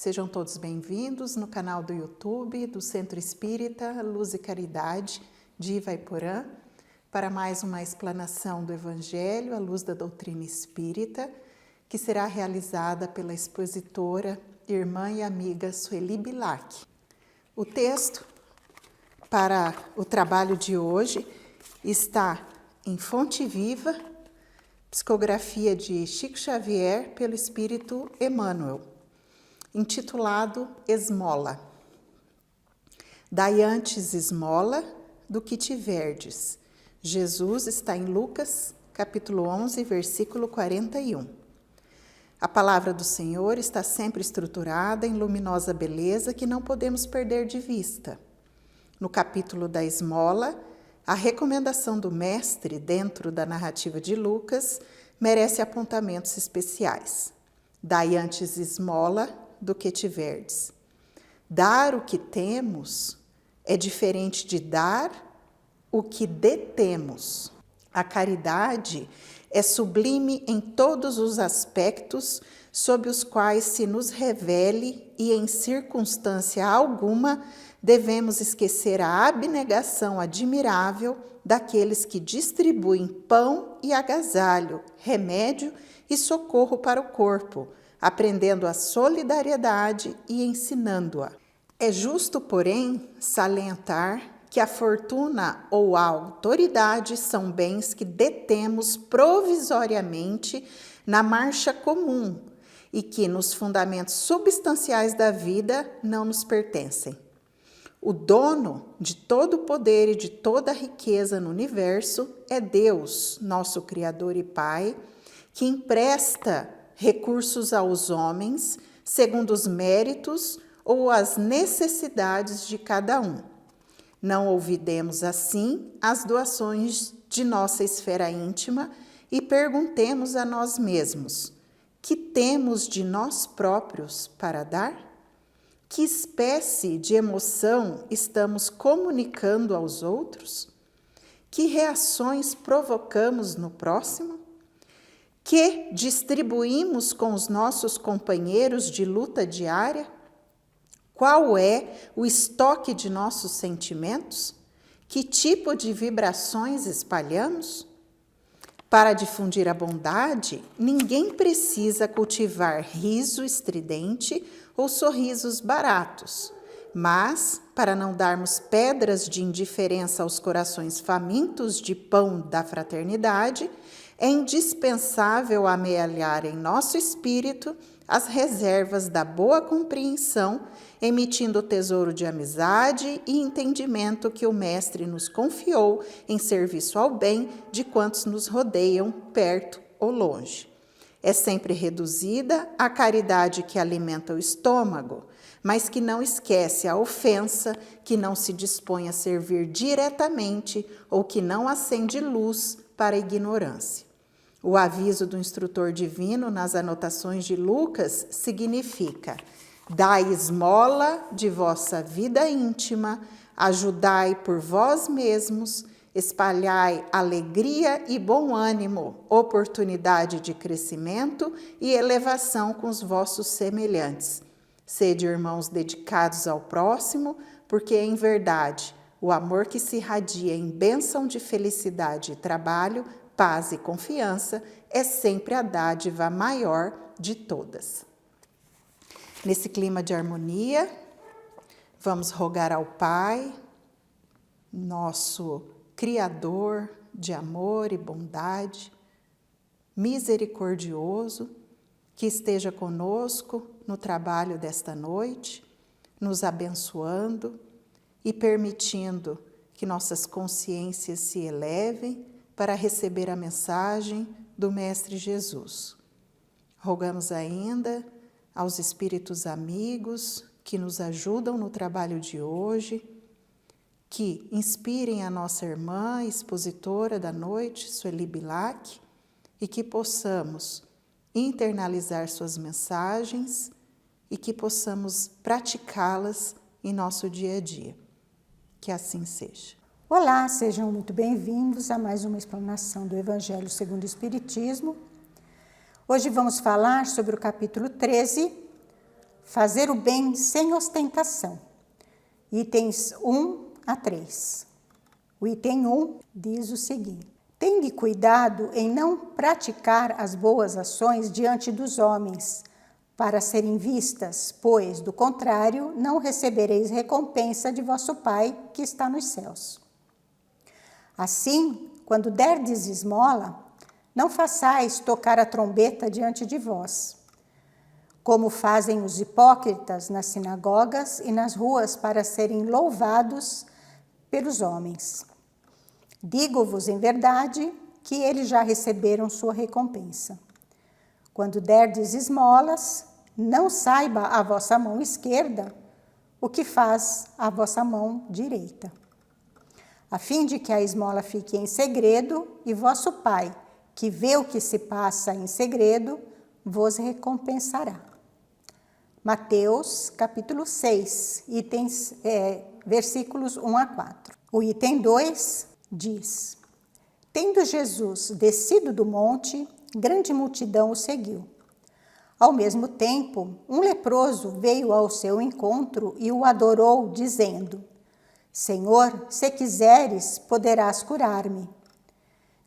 Sejam todos bem-vindos no canal do YouTube do Centro Espírita Luz e Caridade de Ivaiporã para mais uma explanação do Evangelho à luz da doutrina espírita, que será realizada pela expositora, irmã e amiga Sueli Bilac. O texto para o trabalho de hoje está em Fonte Viva, psicografia de Chico Xavier pelo Espírito Emmanuel, intitulado Esmola. Dai antes esmola do que tiverdes. Jesus está em Lucas, capítulo 11, versículo 41. A palavra do Senhor está sempre estruturada em luminosa beleza que não podemos perder de vista. No capítulo da esmola, a recomendação do Mestre dentro da narrativa de Lucas merece apontamentos especiais. Dai antes esmola do que tiverdes. Dar o que temos é diferente de dar o que detemos. A caridade é sublime em todos os aspectos sob os quais se nos revele e em circunstância alguma devemos esquecer a abnegação admirável daqueles que distribuem pão e agasalho, remédio e socorro para o corpo, aprendendo a solidariedade e ensinando-a. É justo, porém, salientar que a fortuna ou a autoridade são bens que detemos provisoriamente na marcha comum e que, nos fundamentos substanciais da vida, não nos pertencem. O dono de todo o poder e de toda a riqueza no universo é Deus, nosso Criador e Pai, que empresta recursos aos homens segundo os méritos ou as necessidades de cada um. Não olvidemos, assim, as doações de nossa esfera íntima e perguntemos a nós mesmos: que temos de nós próprios para dar? Que espécie de emoção estamos comunicando aos outros? Que reações provocamos no próximo? Que distribuímos com os nossos companheiros de luta diária? Qual é o estoque de nossos sentimentos? Que tipo de vibrações espalhamos? Para difundir a bondade, ninguém precisa cultivar riso estridente ou sorrisos baratos. Mas, para não darmos pedras de indiferença aos corações famintos de pão da fraternidade, é indispensável amealhar em nosso espírito as reservas da boa compreensão, emitindo o tesouro de amizade e entendimento que o Mestre nos confiou em serviço ao bem de quantos nos rodeiam, perto ou longe. É sempre reduzida a caridade que alimenta o estômago, mas que não esquece a ofensa, que não se dispõe a servir diretamente ou que não acende luz para a ignorância. O aviso do instrutor divino nas anotações de Lucas significa: dai esmola de vossa vida íntima, ajudai por vós mesmos, espalhai alegria e bom ânimo, oportunidade de crescimento e elevação com os vossos semelhantes. Sede irmãos dedicados ao próximo, porque em verdade o amor que se irradia em bênção de felicidade e trabalho, paz e confiança é sempre a dádiva maior de todas. Nesse clima de harmonia, vamos rogar ao Pai, nosso Criador de amor e bondade, misericordioso, que esteja conosco no trabalho desta noite, nos abençoando e permitindo que nossas consciências se elevem para receber a mensagem do Mestre Jesus. Rogamos ainda aos espíritos amigos que nos ajudam no trabalho de hoje, que inspirem a nossa irmã expositora da noite, Sueli Bilac, e que possamos internalizar suas mensagens e que possamos praticá-las em nosso dia a dia. Que assim seja. Olá, sejam muito bem-vindos a mais uma explanação do Evangelho segundo o Espiritismo. Hoje vamos falar sobre o capítulo 13, Fazer o bem sem ostentação. Itens 1 a 3. O item 1 diz o seguinte: tende cuidado em não praticar as boas ações diante dos homens, para serem vistas, pois, do contrário, não recebereis recompensa de vosso Pai que está nos céus. Assim, quando derdes esmola, não façais tocar a trombeta diante de vós, como fazem os hipócritas nas sinagogas e nas ruas para serem louvados pelos homens. Digo-vos em verdade que eles já receberam sua recompensa. Quando derdes esmolas, não saiba a vossa mão esquerda o que faz a vossa mão direita, a fim de que a esmola fique em segredo, e vosso Pai, que vê o que se passa em segredo, vos recompensará. Mateus, capítulo 6, versículos 1 a 4. O item 2 diz: tendo Jesus descido do monte, grande multidão o seguiu. Ao mesmo tempo, um leproso veio ao seu encontro e o adorou, dizendo: Senhor, se quiseres, poderás curar-me.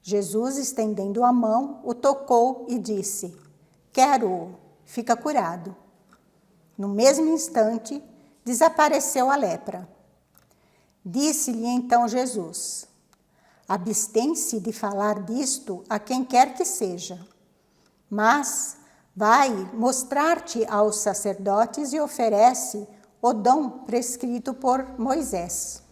Jesus, estendendo a mão, o tocou e disse: quero-o, fica curado. No mesmo instante, desapareceu a lepra. Disse-lhe então Jesus: abstém-se de falar disto a quem quer que seja, mas vai mostrar-te aos sacerdotes e oferece o dom prescrito por Moisés,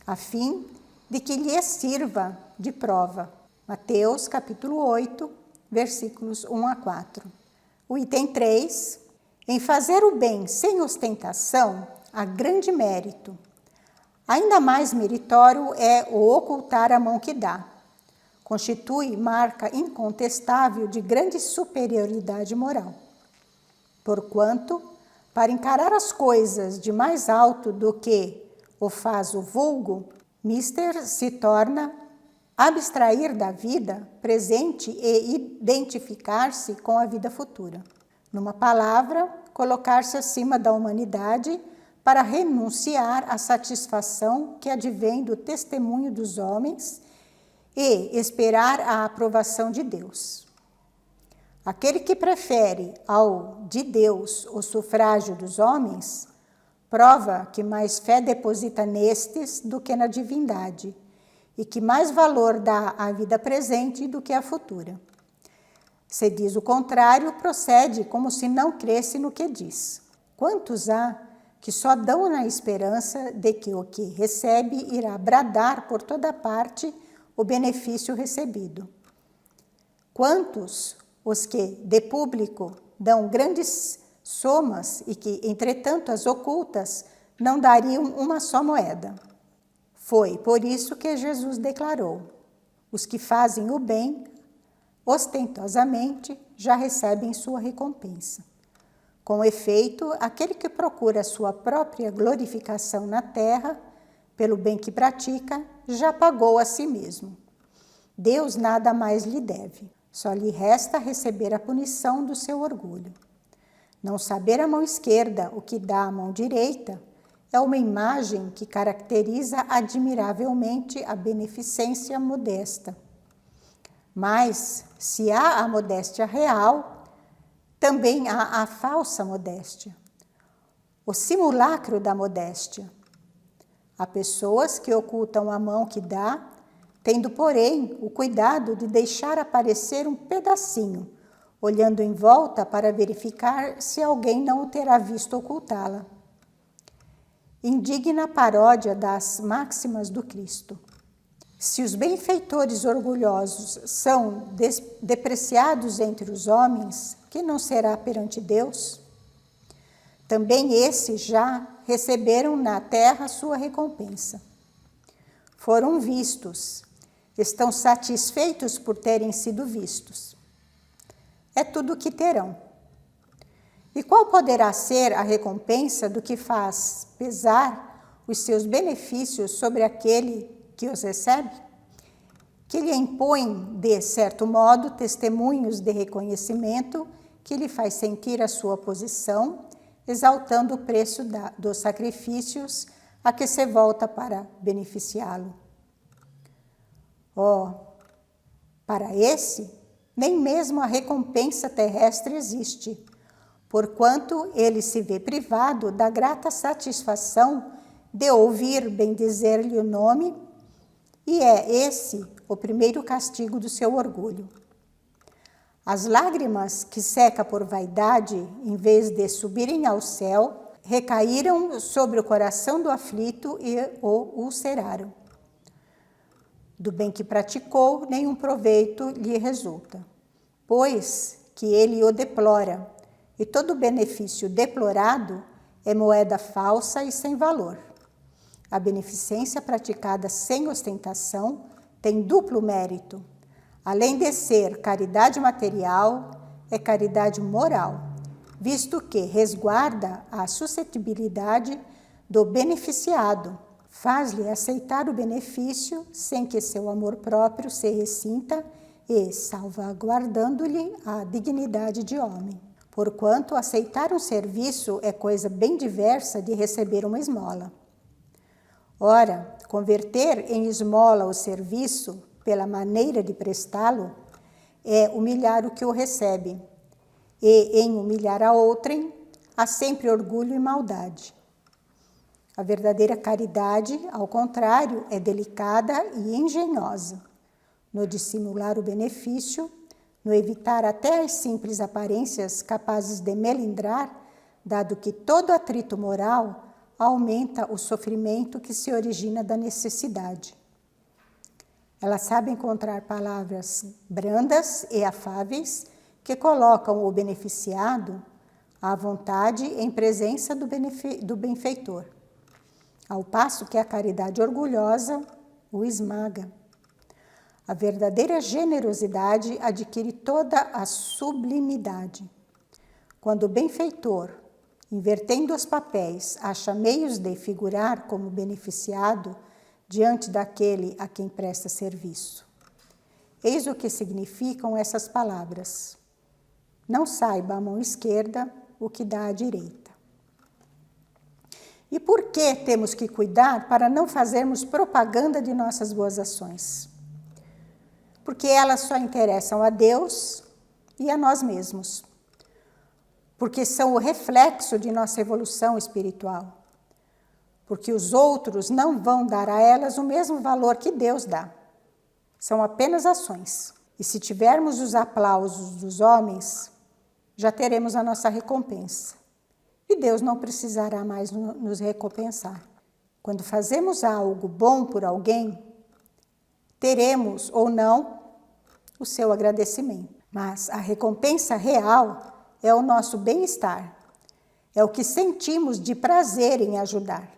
a fim de que lhes sirva de prova. Mateus, capítulo 8, versículos 1 a 4. O item 3, em fazer o bem sem ostentação, há grande mérito. Ainda mais meritório é o ocultar a mão que dá. Constitui marca incontestável de grande superioridade moral. Porquanto, para encarar as coisas de mais alto do que o faz o vulgo, mister se torna abstrair da vida presente e identificar-se com a vida futura. Numa palavra, colocar-se acima da humanidade para renunciar à satisfação que advém do testemunho dos homens e esperar a aprovação de Deus. Aquele que prefere ao de Deus o sufrágio dos homens, prova que mais fé deposita nestes do que na divindade, e que mais valor dá à vida presente do que à futura. Se diz o contrário, procede como se não cresce no que diz. Quantos há que só dão na esperança de que o que recebe irá bradar por toda parte o benefício recebido? Quantos os que, de público, dão grandes somas e que, entretanto, as ocultas não dariam uma só moeda? Foi por isso que Jesus declarou: os que fazem o bem ostentosamente já recebem sua recompensa. Com efeito, aquele que procura sua própria glorificação na terra, pelo bem que pratica, já pagou a si mesmo. Deus nada mais lhe deve, só lhe resta receber a punição do seu orgulho. Não saber a mão esquerda o que dá a mão direita é uma imagem que caracteriza admiravelmente a beneficência modesta. Mas, se há a modéstia real, também há a falsa modéstia, o simulacro da modéstia. Há pessoas que ocultam a mão que dá, tendo, porém, o cuidado de deixar aparecer um pedacinho, olhando em volta para verificar se alguém não o terá visto ocultá-la. Indigna paródia das máximas do Cristo. Se os benfeitores orgulhosos são depreciados entre os homens, que não será perante Deus? Também esses já receberam na terra sua recompensa. Foram vistos, estão satisfeitos por terem sido vistos. É tudo o que terão. E qual poderá ser a recompensa do que faz pesar os seus benefícios sobre aquele que os recebe? Que lhe impõe, de certo modo, testemunhos de reconhecimento que lhe faz sentir a sua posição, exaltando o preço dos sacrifícios a que se volta para beneficiá-lo. Para esse, nem mesmo a recompensa terrestre existe, porquanto ele se vê privado da grata satisfação de ouvir bendizer-lhe o nome, e é esse o primeiro castigo do seu orgulho. As lágrimas que seca por vaidade, em vez de subirem ao céu, recaíram sobre o coração do aflito e o ulceraram. Do bem que praticou, nenhum proveito lhe resulta, pois que ele o deplora, e todo benefício deplorado é moeda falsa e sem valor. A beneficência praticada sem ostentação tem duplo mérito. Além de ser caridade material, é caridade moral, visto que resguarda a suscetibilidade do beneficiado, faz-lhe aceitar o benefício sem que seu amor próprio se ressinta e salvaguardando-lhe a dignidade de homem. Porquanto aceitar um serviço é coisa bem diversa de receber uma esmola. Ora, converter em esmola o serviço pela maneira de prestá-lo é humilhar o que o recebe, e em humilhar a outrem há sempre orgulho e maldade. A verdadeira caridade, ao contrário, é delicada e engenhosa, no dissimular o benefício, no evitar até as simples aparências capazes de melindrar, dado que todo atrito moral aumenta o sofrimento que se origina da necessidade. Ela sabe encontrar palavras brandas e afáveis que colocam o beneficiado à vontade em presença do benfeitor, ao passo que a caridade orgulhosa o esmaga. A verdadeira generosidade adquire toda a sublimidade. Quando o benfeitor, invertendo os papéis, acha meios de figurar como beneficiado diante daquele a quem presta serviço. Eis o que significam essas palavras: não saiba a mão esquerda o que dá à direita. E por que temos que cuidar para não fazermos propaganda de nossas boas ações? Porque elas só interessam a Deus e a nós mesmos. Porque são o reflexo de nossa evolução espiritual. Porque os outros não vão dar a elas o mesmo valor que Deus dá. São apenas ações. E se tivermos os aplausos dos homens, já teremos a nossa recompensa. E Deus não precisará mais nos recompensar. Quando fazemos algo bom por alguém, teremos ou não o seu agradecimento. Mas a recompensa real é o nosso bem-estar. É o que sentimos de prazer em ajudar.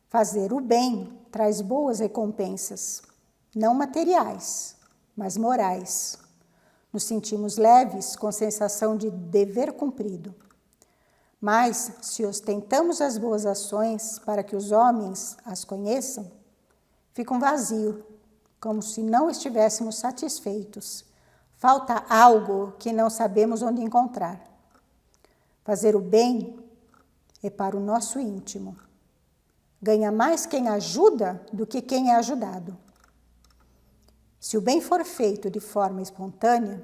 Fazer o bem traz boas recompensas, não materiais, mas morais. Nos sentimos leves, com sensação de dever cumprido. Mas, se ostentamos as boas ações para que os homens as conheçam, fica um vazio, como se não estivéssemos satisfeitos. Falta algo que não sabemos onde encontrar. Fazer o bem é para o nosso íntimo. Ganha mais quem ajuda do que quem é ajudado. Se o bem for feito de forma espontânea,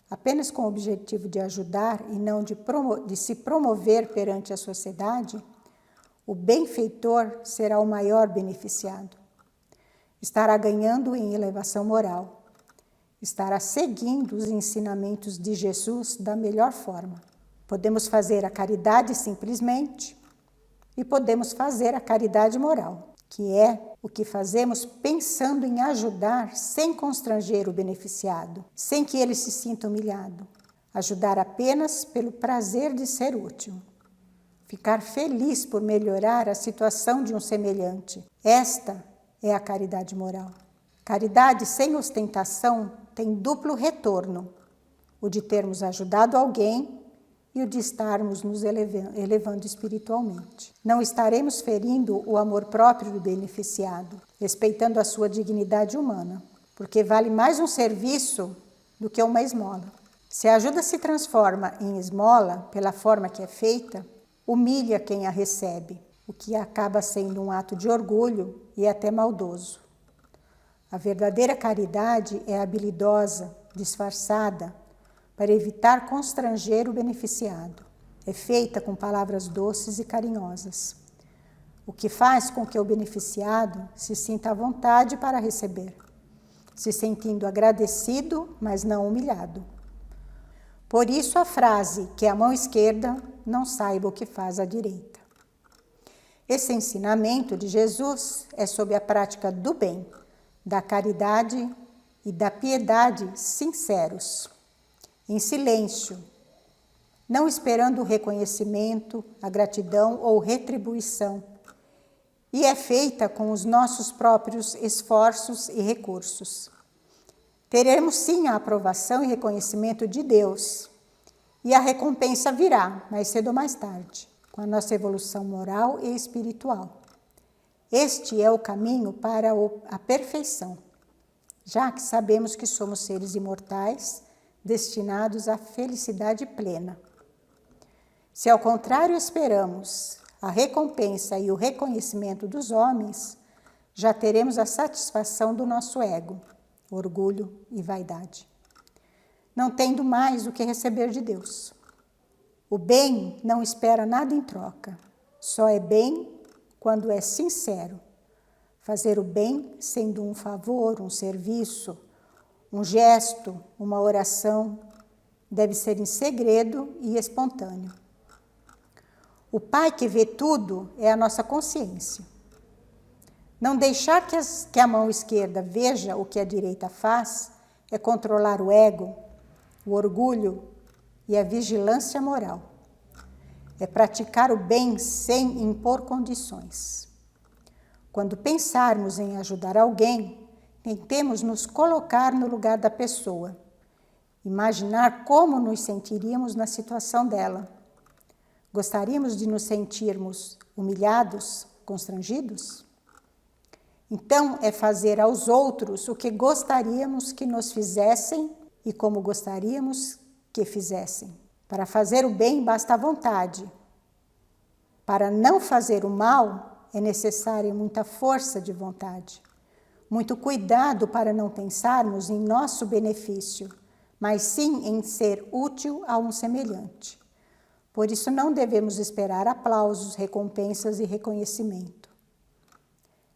apenas com o objetivo de ajudar e não de se promover perante a sociedade, o benfeitor será o maior beneficiado. Estará ganhando em elevação moral. Estará seguindo os ensinamentos de Jesus da melhor forma. Podemos fazer a caridade simplesmente e podemos fazer a caridade moral, que é o que fazemos pensando em ajudar sem constranger o beneficiado, sem que ele se sinta humilhado. Ajudar apenas pelo prazer de ser útil. Ficar feliz por melhorar a situação de um semelhante. Esta é a caridade moral. Caridade sem ostentação tem duplo retorno: o de termos ajudado alguém e o de estarmos nos elevando espiritualmente. Não estaremos ferindo o amor próprio do beneficiado, respeitando a sua dignidade humana, porque vale mais um serviço do que uma esmola. Se a ajuda se transforma em esmola pela forma que é feita, humilha quem a recebe, o que acaba sendo um ato de orgulho e até maldoso. A verdadeira caridade é habilidosa, disfarçada, para evitar constranger o beneficiado. É feita com palavras doces e carinhosas, o que faz com que o beneficiado se sinta à vontade para receber, se sentindo agradecido, mas não humilhado. Por isso a frase que a mão esquerda não saiba o que faz a direita. Esse ensinamento de Jesus é sobre a prática do bem, da caridade e da piedade sinceros, em silêncio, não esperando o reconhecimento, a gratidão ou retribuição, e é feita com os nossos próprios esforços e recursos. Teremos sim a aprovação e reconhecimento de Deus, e a recompensa virá, mais cedo ou mais tarde, com a nossa evolução moral e espiritual. Este é o caminho para a perfeição, já que sabemos que somos seres imortais, destinados à felicidade plena. Se ao contrário esperamos a recompensa e o reconhecimento dos homens, já teremos a satisfação do nosso ego, orgulho e vaidade, não tendo mais o que receber de Deus. O bem não espera nada em troca, só é bem quando é sincero. Fazer o bem sendo um favor, um serviço, um gesto, uma oração, deve ser em segredo e espontâneo. O Pai que vê tudo é a nossa consciência. Não deixar que a mão esquerda veja o que a direita faz é controlar o ego, o orgulho e a vigilância moral. É praticar o bem sem impor condições. Quando pensarmos em ajudar alguém, tentemos nos colocar no lugar da pessoa, imaginar como nos sentiríamos na situação dela. Gostaríamos de nos sentirmos humilhados, constrangidos? Então, é fazer aos outros o que gostaríamos que nos fizessem e como gostaríamos que fizessem. Para fazer o bem basta a vontade. Para não fazer o mal é necessária muita força de vontade, muito cuidado para não pensarmos em nosso benefício, mas sim em ser útil a um semelhante. Por isso não devemos esperar aplausos, recompensas e reconhecimento.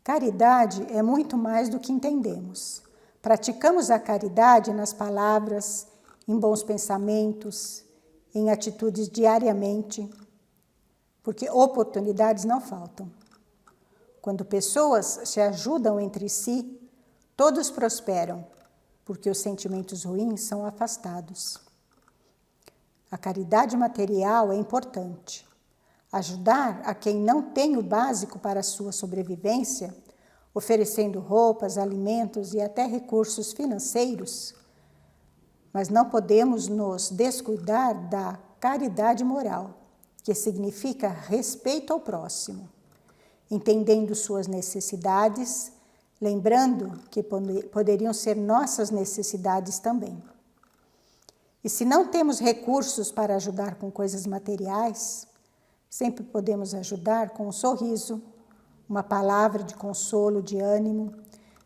Caridade é muito mais do que entendemos. Praticamos a caridade nas palavras, em bons pensamentos, em atitudes diariamente, porque oportunidades não faltam. Quando pessoas se ajudam entre si, todos prosperam, porque os sentimentos ruins são afastados. A caridade material é importante. Ajudar a quem não tem o básico para a sua sobrevivência, oferecendo roupas, alimentos e até recursos financeiros, mas não podemos nos descuidar da caridade moral, que significa respeito ao próximo, entendendo suas necessidades, lembrando que poderiam ser nossas necessidades também. E se não temos recursos para ajudar com coisas materiais, sempre podemos ajudar com um sorriso, uma palavra de consolo, de ânimo,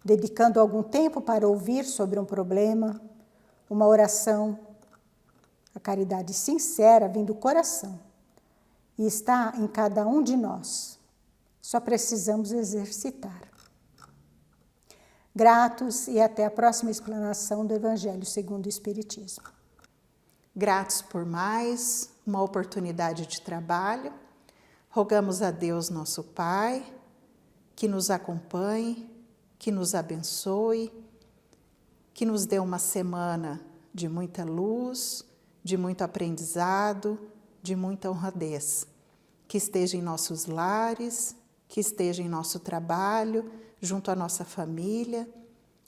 dedicando algum tempo para ouvir sobre um problema, uma oração. A caridade sincera vem do coração e está em cada um de nós. Só precisamos exercitar. Gratos e até a próxima explanação do Evangelho segundo o Espiritismo. Gratos por mais uma oportunidade de trabalho, rogamos a Deus, nosso Pai, que nos acompanhe, que nos abençoe, que nos dê uma semana de muita luz, de muito aprendizado, de muita honradez, que esteja em nossos lares, que esteja em nosso trabalho, junto à nossa família,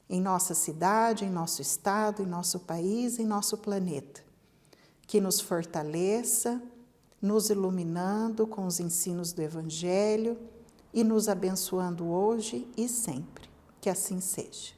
em nossa cidade, em nosso estado, em nosso país, em nosso planeta. Que nos fortaleça, nos iluminando com os ensinos do Evangelho e nos abençoando hoje e sempre. Que assim seja.